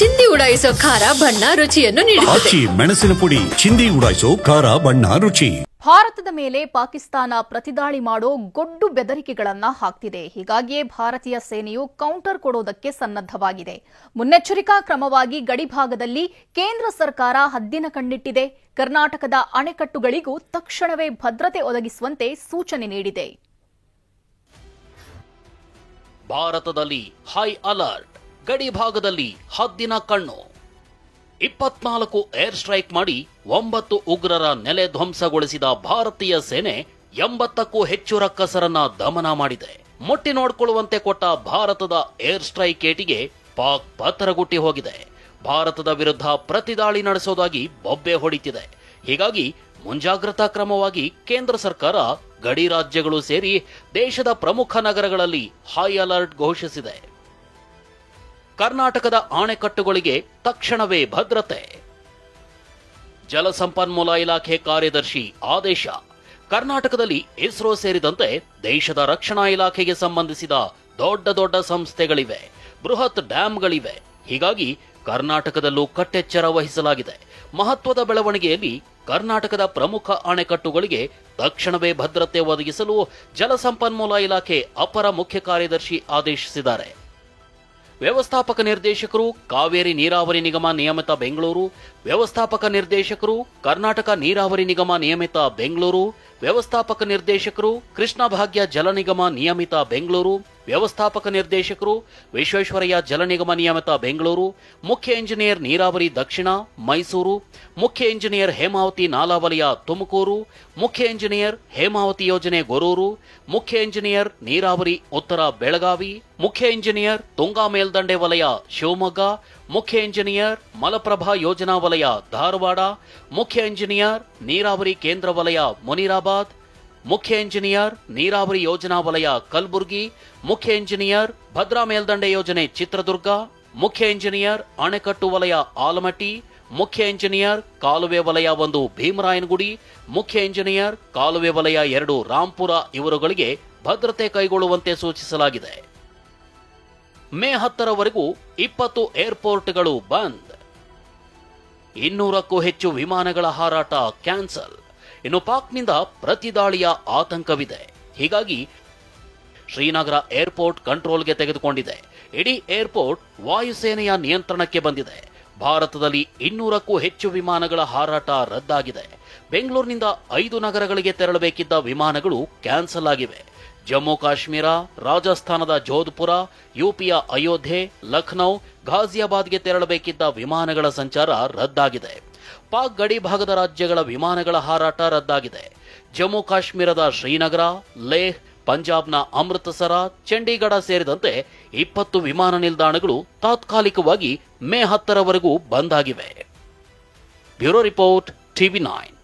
ಚಿಂದಿ ಉಡಾಯಿಸೋ ಖಾರ ಬಣ್ಣ ರುಚಿಯನ್ನು ನೀಡುತ್ತದೆ. ಮೆಣಸಿನ ಪುಡಿ ಚಿಂದಿ ಉಡಾಯಿಸೋ ಖಾರ ಬಣ್ಣ ರುಚಿ. ಭಾರತದ ಮೇಲೆ ಪಾಕಿಸ್ತಾನ ಪ್ರತಿದಾಳಿ ಮಾಡೋ ಗೊಡ್ಡು ಬೆದರಿಕೆಗಳನ್ನ ಹಾಕ್ತಿದೆ. ಹೀಗಾಗಿಯೇ ಭಾರತೀಯ ಸೇನೆಯು ಕೌಂಟರ್ ಕೊಡೋದಕ್ಕೆ ಸನ್ನದ್ದವಾಗಿದೆ. ಮುನ್ನೆಚ್ಚರಿಕಾ ಕ್ರಮವಾಗಿ ಗಡಿಭಾಗದಲ್ಲಿ ಕೇಂದ್ರ ಸರ್ಕಾರ ಹದ್ದಿನ ಕಣ್ಣಿಟ್ಟಿದೆ. ಕರ್ನಾಟಕದ ಅಣೆಕಟ್ಟುಗಳಿಗೂ ತಕ್ಷಣವೇ ಭದ್ರತೆ ಒದಗಿಸುವಂತೆ ಸೂಚನೆ ನೀಡಿದೆ. ಭಾರತದಲ್ಲಿ ಹೈ ಅಲರ್ಟ್, ಗಡಿಭಾಗದಲ್ಲಿ ಹದ್ದಿನ ಕಣ್ಣು. 24 ಏರ್ ಸ್ಟ್ರೈಕ್ ಮಾಡಿ 9 ಉಗ್ರರ ನೆಲೆ ಧ್ವಂಸಗೊಳಿಸಿದ ಭಾರತೀಯ ಸೇನೆ 80ಕ್ಕೂ ಹೆಚ್ಚು ರಕ್ಕಸರನ್ನ ದಮನ ಮಾಡಿದೆ. ಮುಟ್ಟಿ ನೋಡಿಕೊಳ್ಳುವಂತೆ ಕೊಟ್ಟ ಭಾರತದ ಏರ್ ಸ್ಟ್ರೈಕ್ ಏಟಿಗೆ ಪಾಕ್ ಪತ್ತರಗುಟ್ಟಿ ಹೋಗಿದೆ. ಭಾರತದ ವಿರುದ್ಧ ಪ್ರತಿದಾಳಿ ನಡೆಸೋದಾಗಿ ಬೊಬ್ಬೆ ಹೊಡಿತಿದೆ. ಹೀಗಾಗಿ ಮುಂಜಾಗ್ರತಾ ಕ್ರಮವಾಗಿ ಕೇಂದ್ರ ಸರ್ಕಾರ ಗಡಿ ರಾಜ್ಯಗಳು ಸೇರಿ ದೇಶದ ಪ್ರಮುಖ ನಗರಗಳಲ್ಲಿ ಹೈ ಅಲರ್ಟ್ ಘೋಷಿಸಿದೆ. ಕರ್ನಾಟಕದ ಅಣೆಕಟ್ಟುಗಳಿಗೆ ತಕ್ಷಣವೇ ಭದ್ರತೆ. ಜಲಸಂಪನ್ಮೂಲ ಇಲಾಖೆ ಕಾರ್ಯದರ್ಶಿ ಆದೇಶ. ಕರ್ನಾಟಕದಲ್ಲಿ ಇಸ್ರೋ ಸೇರಿದಂತೆ ದೇಶದ ರಕ್ಷಣಾ ಇಲಾಖೆಗೆ ಸಂಬಂಧಿಸಿದ ದೊಡ್ಡ ಸಂಸ್ಥೆಗಳಿವೆ, ಬೃಹತ್ ಡ್ಯಾಂಗಳಿವೆ. ಹೀಗಾಗಿ ಕರ್ನಾಟಕದಲ್ಲೂ ಕಟ್ಟೆಚ್ಚರ ವಹಿಸಲಾಗಿದೆ. ಮಹತ್ವದ ಬೆಳವಣಿಗೆಯಲ್ಲಿ ಕರ್ನಾಟಕದ ಪ್ರಮುಖ ಅಣೆಕಟ್ಟುಗಳಿಗೆ ತಕ್ಷಣವೇ ಭದ್ರತೆ ಒದಗಿಸಲು ಜಲಸಂಪನ್ಮೂಲ ಇಲಾಖೆ ಅಪರ ಮುಖ್ಯ ಕಾರ್ಯದರ್ಶಿ ಆದೇಶಿಸಿದ್ದಾರೆ. ವ್ಯವಸ್ಥಾಪಕ ನಿರ್ದೇಶಕರು ಕಾವೇರಿ ನೀರಾವರಿ ನಿಗಮ ನಿಯಮಿತ ಬೆಂಗಳೂರು, ವ್ಯವಸ್ಥಾಪಕ ನಿರ್ದೇಶಕರು ಕರ್ನಾಟಕ ನೀರಾವರಿ ನಿಗಮ ನಿಯಮಿತ ಬೆಂಗಳೂರು, ವ್ಯವಸ್ಥಾಪಕ ನಿರ್ದೇಶಕರು ಕೃಷ್ಣ ಭಾಗ್ಯ ಜಲ ನಿಗಮ ನಿಯಮಿತ ಬೆಂಗಳೂರು, ವ್ಯವಸ್ಥಾಪಕ ನಿರ್ದೇಶಕರು ವಿಶ್ವೇಶ್ವರಯ್ಯ ಜಲ ನಿಗಮ ನಿಯಮಿತ ಬೆಂಗಳೂರು, ಮುಖ್ಯ ಇಂಜಿನಿಯರ್ ನೀರಾವರಿ ದಕ್ಷಿಣ ಮೈಸೂರು, ಮುಖ್ಯ ಇಂಜಿನಿಯರ್ ಹೇಮಾವತಿ ನಾಲಾ ವಲಯ ತುಮಕೂರು, ಮುಖ್ಯ ಇಂಜಿನಿಯರ್ ಹೇಮಾವತಿ ಯೋಜನೆ ಗೊರೂರು, ಮುಖ್ಯ ಇಂಜಿನಿಯರ್ ನೀರಾವರಿ ಉತ್ತರ ಬೆಳಗಾವಿ, ಮುಖ್ಯ ಇಂಜಿನಿಯರ್ ತುಂಗಾ ಮೇಲ್ದಂಡೆ ವಲಯ ಶಿವಮೊಗ್ಗ, ಮುಖ್ಯ ಇಂಜಿನಿಯರ್ ಮಲಪ್ರಭಾ ಯೋಜನಾ ವಲಯ ಧಾರವಾಡ, ಮುಖ್ಯ ಇಂಜಿನಿಯರ್ ನೀರಾವರಿ ಕೇಂದ್ರ ವಲಯ ಮುನಿರಾಬಾದ್, ಮುಖ್ಯ ಇಂಜಿನಿಯರ್ ನೀರಾವರಿ ಯೋಜನಾ ವಲಯ ಕಲಬುರಗಿ, ಮುಖ್ಯ ಇಂಜಿನಿಯರ್ ಭದ್ರಾ ಮೇಲ್ದಂಡೆ ಯೋಜನೆ ಚಿತ್ರದುರ್ಗ, ಮುಖ್ಯ ಇಂಜಿನಿಯರ್ ಅಣೆಕಟ್ಟು ವಲಯ ಆಲಮಟ್ಟಿ, ಮುಖ್ಯ ಇಂಜಿನಿಯರ್ ಕಾಲುವೆ ವಲಯ 1 ಭೀಮರಾಯನಗುಡಿ, ಮುಖ್ಯ ಇಂಜಿನಿಯರ್ ಕಾಲುವೆ ವಲಯ 2 ರಾಂಪುರ ಇವರುಗಳಿಗೆ ಭದ್ರತೆ ಕೈಗೊಳ್ಳುವಂತೆ ಸೂಚಿಸಲಾಗಿದೆ. ಮೇ 10ರವರೆಗೂ 20 ಏರ್ಪೋರ್ಟ್ಗಳು ಬಂದ್. 200ಕ್ಕೂ ಹೆಚ್ಚು ವಿಮಾನಗಳ ಹಾರಾಟ ಕ್ಯಾನ್ಸಲ್. ಇನ್ನು ಪಾಕ್ನಿಂದ ಪ್ರತಿದಾಳಿಯ ಆತಂಕವಿದೆ. ಹೀಗಾಗಿ ಶ್ರೀನಗರ ಏರ್ಪೋರ್ಟ್ ಕಂಟ್ರೋಲ್ಗೆ ತೆಗೆದುಕೊಂಡಿದೆ. ಇಡೀ ಏರ್ಪೋರ್ಟ್ ವಾಯುಸೇನೆಯ ನಿಯಂತ್ರಣಕ್ಕೆ ಬಂದಿದೆ. ಭಾರತದಲ್ಲಿ 200ಕ್ಕೂ ಹೆಚ್ಚು ವಿಮಾನಗಳ ಹಾರಾಟ ರದ್ದಾಗಿದೆ. ಬೆಂಗಳೂರಿನಿಂದ 5 ನಗರಗಳಿಗೆ ತೆರಳಬೇಕಿದ್ದ ವಿಮಾನಗಳು ಕ್ಯಾನ್ಸಲ್ ಆಗಿವೆ. ಜಮ್ಮು ಕಾಶ್ಮೀರ, ರಾಜಸ್ಥಾನದ ಜೋಧ್ಪುರ, ಯುಪಿಯ ಅಯೋಧ್ಯೆ, ಲಖನೌ, ಘಾಜಿಯಾಬಾದ್ಗೆ ತೆರಳಬೇಕಿದ್ದ ವಿಮಾನಗಳ ಸಂಚಾರ ರದ್ದಾಗಿದೆ. ಪಾಕ್ ಗಡಿ ಭಾಗದ ರಾಜ್ಯಗಳ ವಿಮಾನಗಳ ಹಾರಾಟ ರದ್ದಾಗಿದೆ. ಜಮ್ಮು ಕಾಶ್ಮೀರದ ಶ್ರೀನಗರ, ಲೇಹ್, ಪಂಜಾಬ್ನ ಅಮೃತಸರ, ಚಂಡೀಗಢ ಸೇರಿದಂತೆ 20 ವಿಮಾನ ನಿಲ್ದಾಣಗಳು ತಾತ್ಕಾಲಿಕವಾಗಿ ಮೇ 10ರವರೆಗೂ ಬಂದ್ ಆಗಿವೆ. Bureau report, TV9.